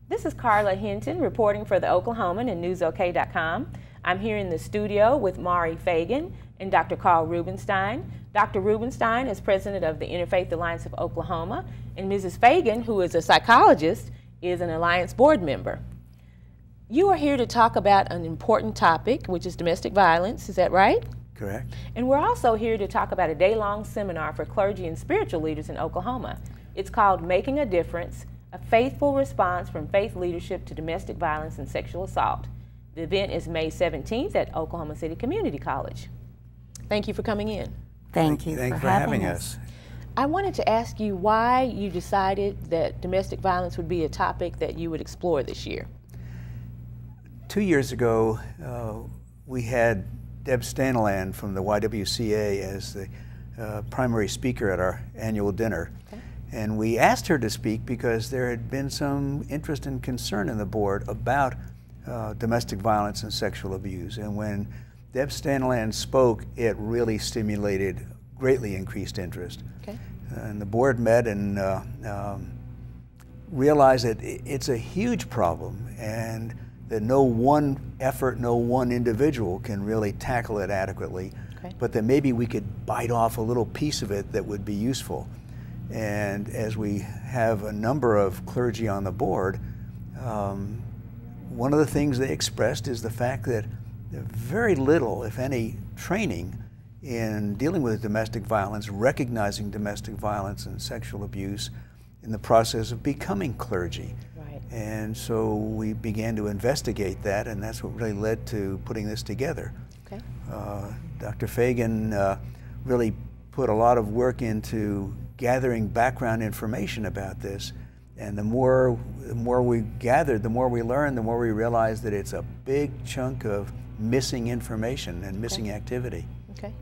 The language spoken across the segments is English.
This is Carla Hinton reporting for the Oklahoman and NewsOK.com. I'm here in the studio with Mari Fagan and Dr. Carl Rubenstein. Dr. Rubenstein is president of the Interfaith Alliance of Oklahoma, and Mrs. Fagan, who is a psychologist, is an Alliance board member. You are here to talk about an important topic, which is domestic violence. Is that right? Correct. And we're also here to talk about a day-long seminar for clergy and spiritual leaders in Oklahoma. It's called Making a Difference, a faithful response from faith leadership to domestic violence and sexual assault. The event is May 17th at Oklahoma City Community College. Thank you for coming in. Thank you for having us. I wanted to ask you why you decided that domestic violence would be a topic that you would explore this year. 2 years ago, we had Deb Staniland from the YWCA as the primary speaker at our annual dinner. Okay. And we asked her to speak because there had been some interest and concern in the board about domestic violence and sexual abuse. And when Deb Staniland spoke, it really stimulated greatly increased interest. Okay. And the board met and realized that it's a huge problem and that no one effort, no one individual can really tackle it adequately, okay, but that maybe we could bite off a little piece of it that would be useful. And as we have a number of clergy on the board, one of the things they expressed is the fact that very little, if any, training in dealing with domestic violence, recognizing domestic violence and sexual abuse in the process of becoming clergy. Right. And so we began to investigate that, and that's what really led to putting this together. Okay. Dr. Fagan really put a lot of work into gathering background information about this, and the more we gathered, the more we learned, the more we realized that it's a big chunk of missing information and missing activity. Okay,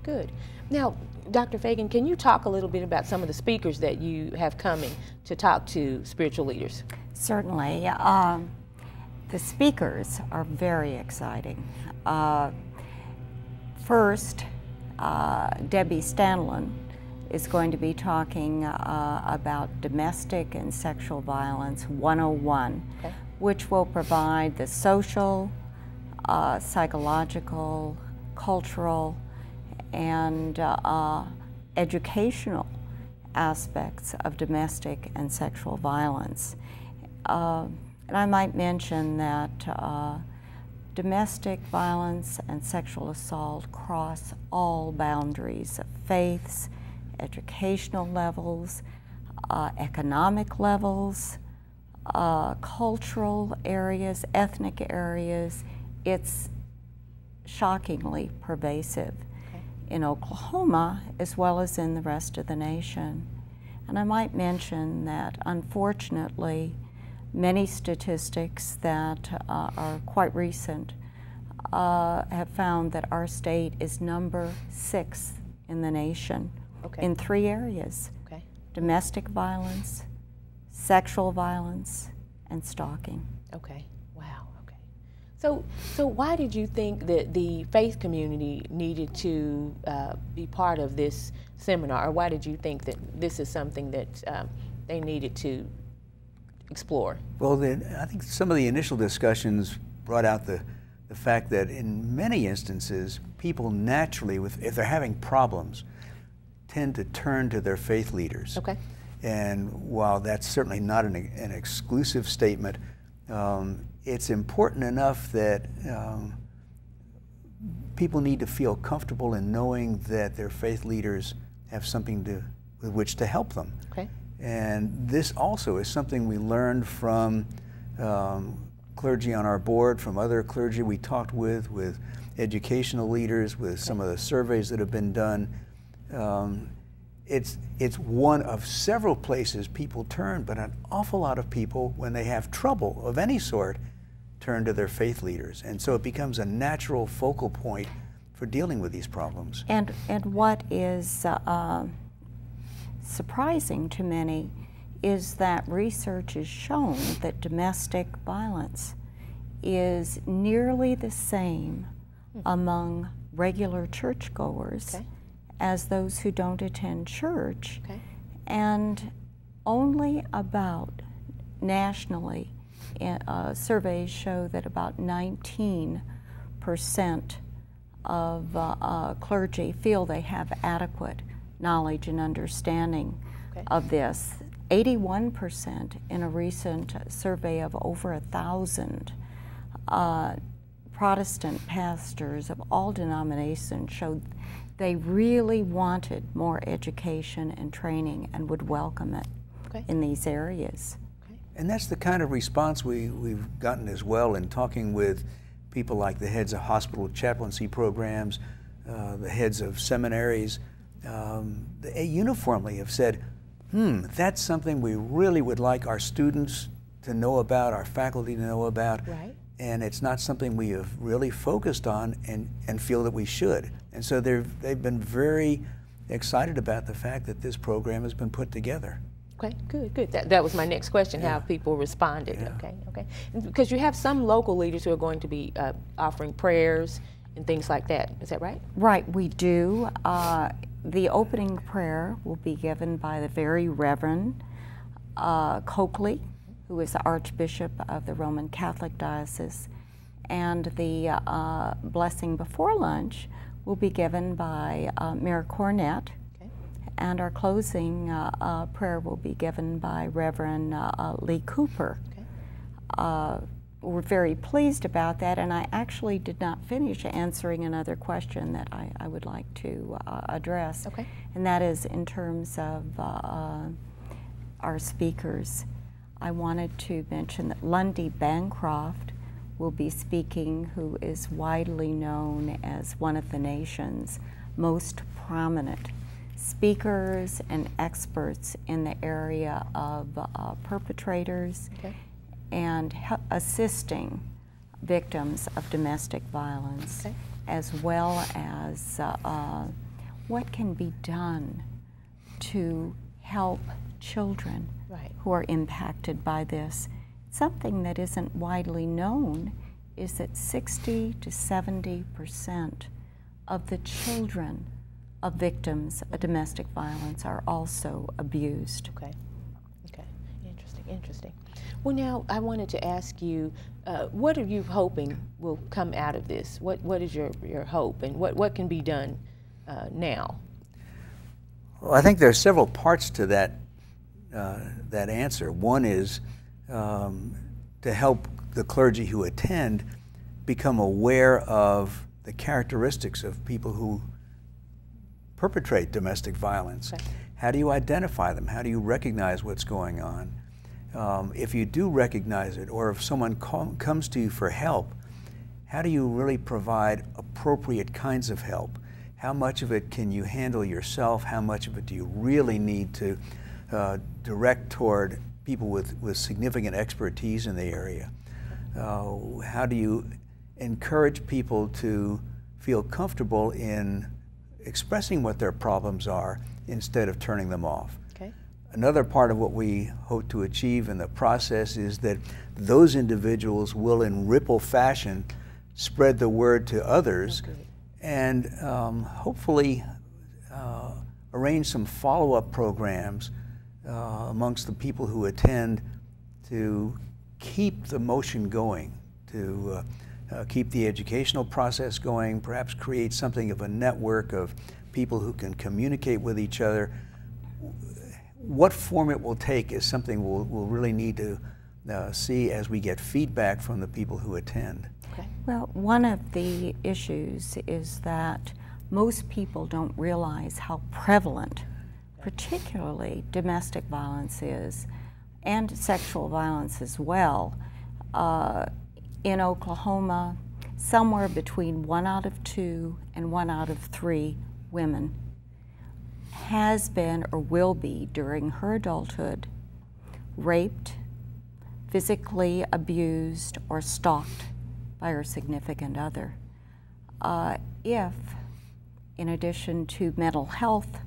good. Now, Dr. Fagan, can you talk a little bit about some of the speakers that you have coming to talk to spiritual leaders? Certainly. The speakers are very exciting. First, Debbie Staniland is going to be talking about domestic and sexual violence 101, okay, which will provide the social, psychological, cultural, and educational aspects of domestic and sexual violence. And I might mention that domestic violence and sexual assault cross all boundaries of faiths, educational levels, economic levels, cultural areas, ethnic areas. It's shockingly pervasive in Oklahoma as well as in the rest of the nation. And I might mention that unfortunately many statistics that are quite recent have found that our state is number 6 in the nation, okay, in 3 areas: okay, domestic violence, sexual violence, and stalking. Okay. Wow. Okay. So why did you think that the faith community needed to be part of this seminar, or why did you think that this is something that they needed to explore? Well, I think some of the initial discussions brought out the fact that in many instances, people naturally, if they're having problems, tend to turn to their faith leaders. Okay. And while that's certainly not an exclusive statement, it's important enough that people need to feel comfortable in knowing that their faith leaders have something with which to help them. Okay. And this also is something we learned from clergy on our board, from other clergy we talked with educational leaders, with some of the surveys that have been done. It's one of several places people turn, but an awful lot of people, when they have trouble of any sort, turn to their faith leaders. And so it becomes a natural focal point for dealing with these problems. And what is surprising to many is that research has shown that domestic violence is nearly the same among regular churchgoers as those who don't attend church, and only about nationally surveys show that about 19% of clergy feel they have adequate knowledge and understanding of this. 81% in a recent survey of over 1,000 Protestant pastors of all denominations showed they really wanted more education and training and would welcome it in these areas. And that's the kind of response we've gotten as well in talking with people like the heads of hospital chaplaincy programs, the heads of seminaries. They uniformly have said, that's something we really would like our students to know about, our faculty to know about. Right. And it's not something we have really focused on and feel that we should. And so they've been very excited about the fact that this program has been put together. Okay, good, good. That was my next question, how people responded. Okay. Because you have some local leaders who are going to be offering prayers and things like that. Is that right? Right, we do. The opening prayer will be given by the very Reverend Coakley, who is the Archbishop of the Roman Catholic Diocese, and the blessing before lunch will be given by Mayor Cornett, and our closing prayer will be given by Reverend Lee Cooper. We're very pleased about that, and I actually did not finish answering another question that I would like to address, and that is in terms of our speakers. I wanted to mention that Lundy Bancroft will be speaking, who is widely known as one of the nation's most prominent speakers and experts in the area of perpetrators and assisting victims of domestic violence, as well as what can be done to help children who are impacted by this. Something that isn't widely known is that 60 to 70% of the children of victims of domestic violence are also abused. Okay, interesting. Well, now I wanted to ask you, what are you hoping will come out of this? What is your hope, and what can be done now? Well, I think there are several parts to that answer. One is to help the clergy who attend become aware of the characteristics of people who perpetrate domestic violence. How do you identify them? How do you recognize what's going on? If you do recognize it, or if someone comes to you for help, how do you really provide appropriate kinds of help? How much of it can you handle yourself? How much of it do you really need to direct toward people with significant expertise in the area? How do you encourage people to feel comfortable in expressing what their problems are instead of turning them off? Another part of what we hope to achieve in the process is that those individuals will, in ripple fashion, spread the word to others, and hopefully arrange some follow-up programs amongst the people who attend to keep the motion going, to keep the educational process going, perhaps create something of a network of people who can communicate with each other. What form it will take is something we'll really need to see as we get feedback from the people who attend. Well, one of the issues is that most people don't realize how prevalent, particularly domestic violence is, and sexual violence as well. In Oklahoma, somewhere between 1 out of 2 and 1 out of 3 women has been or will be, during her adulthood, raped, physically abused, or stalked by her significant other. If, in addition to mental health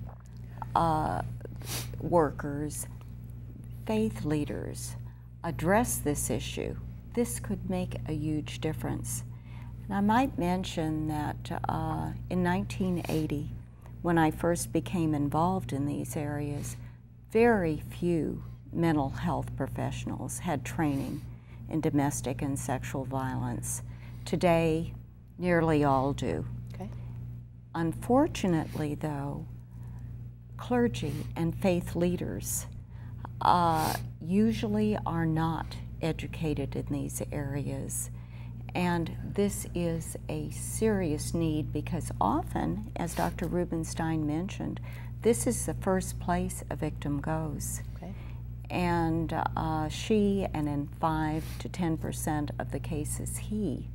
workers, faith leaders address this issue, this could make a huge difference. And I might mention that in 1980, when I first became involved in these areas, very few mental health professionals had training in domestic and sexual violence. Today, nearly all do. Okay. Unfortunately, though, clergy and faith leaders usually are not educated in these areas. And this is a serious need because often, as Dr. Rubenstein mentioned, this is the first place a victim goes. Okay. And she, and in 5 to 10% of the cases he,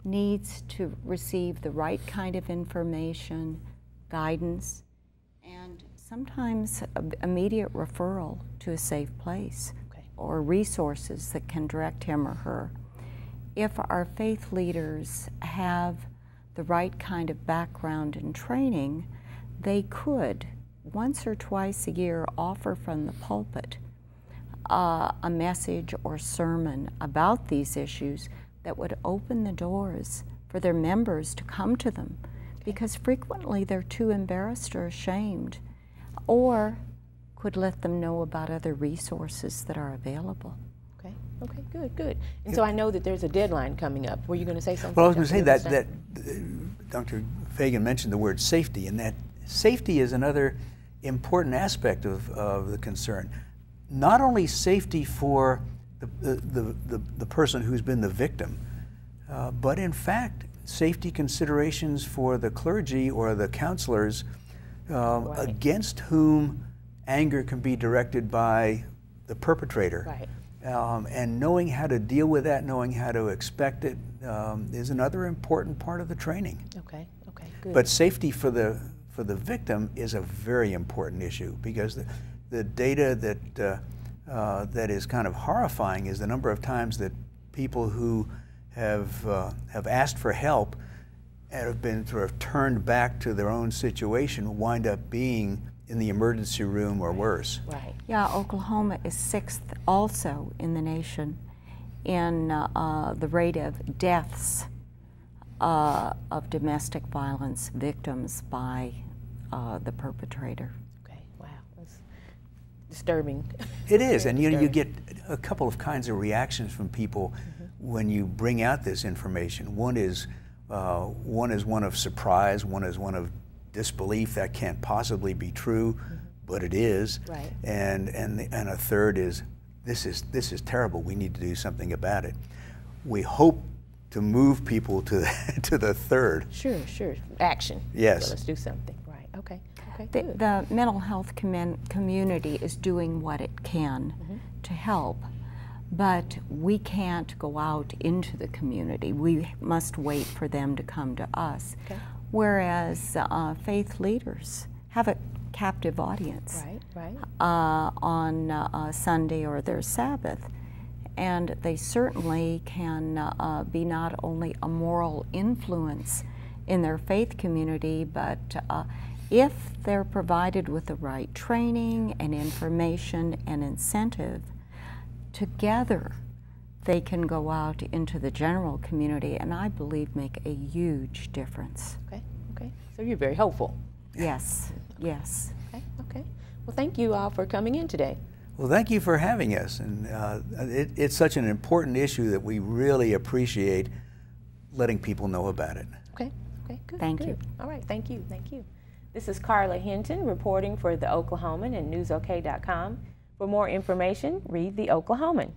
needs to receive the right kind of information, guidance, and sometimes immediate referral to a safe place. Okay. Or resources that can direct him or her. If our faith leaders have the right kind of background and training, they could, once or twice a year, offer from the pulpit a message or sermon about these issues that would open the doors for their members to come to them, because frequently they're too embarrassed or ashamed, or could let them know about other resources that are available. Okay. Okay. Good. Good. And so I know that there's a deadline coming up. Were you going to say something? Well, I was going to say that Dr. Fagan mentioned the word safety, and that safety is another important aspect of the concern. Not only safety for the person who's been the victim, but in fact, safety considerations for the clergy or the counselors Right. against whom anger can be directed by the perpetrator. Right. And knowing how to deal with that, knowing how to expect it, is another important part of the training. Okay. Okay. Good. But safety for the victim is a very important issue, because the data that is kind of horrifying is the number of times that people who have asked for help and have been sort of turned back to their own situation wind up being in the emergency room or worse. Right. Yeah, Oklahoma is 6th also in the nation in the rate of deaths of domestic violence victims by the perpetrator. Okay. Wow. That's disturbing. It is, and you get a couple of kinds of reactions from people when you bring out this information. One is one of surprise, one is one of disbelief. That can't possibly be true, but it is. Right. And a third is, this is terrible. We need to do something about it. We hope to move people to the third. Sure. Sure. Action. Yes. So let's do something. Right. Okay. Okay. Good. The mental health community is doing what it can to help, but we can't go out into the community. We must wait for them to come to us. Okay. Whereas faith leaders have a captive audience Right. on Sunday or their Sabbath, and they certainly can be not only a moral influence in their faith community, but if they're provided with the right training and information and incentive, together they can go out into the general community and I believe make a huge difference. Okay. Okay. So you're very hopeful. Yes, yes. Okay. Okay. Well, thank you all for coming in today. Well, thank you for having us, and it's such an important issue that we really appreciate letting people know about it. Okay. Okay. Good. Thank good. you. All right. Thank you. Thank you. This is Carla Hinton reporting for The Oklahoman and NewsOK.com. For more information, read The Oklahoman.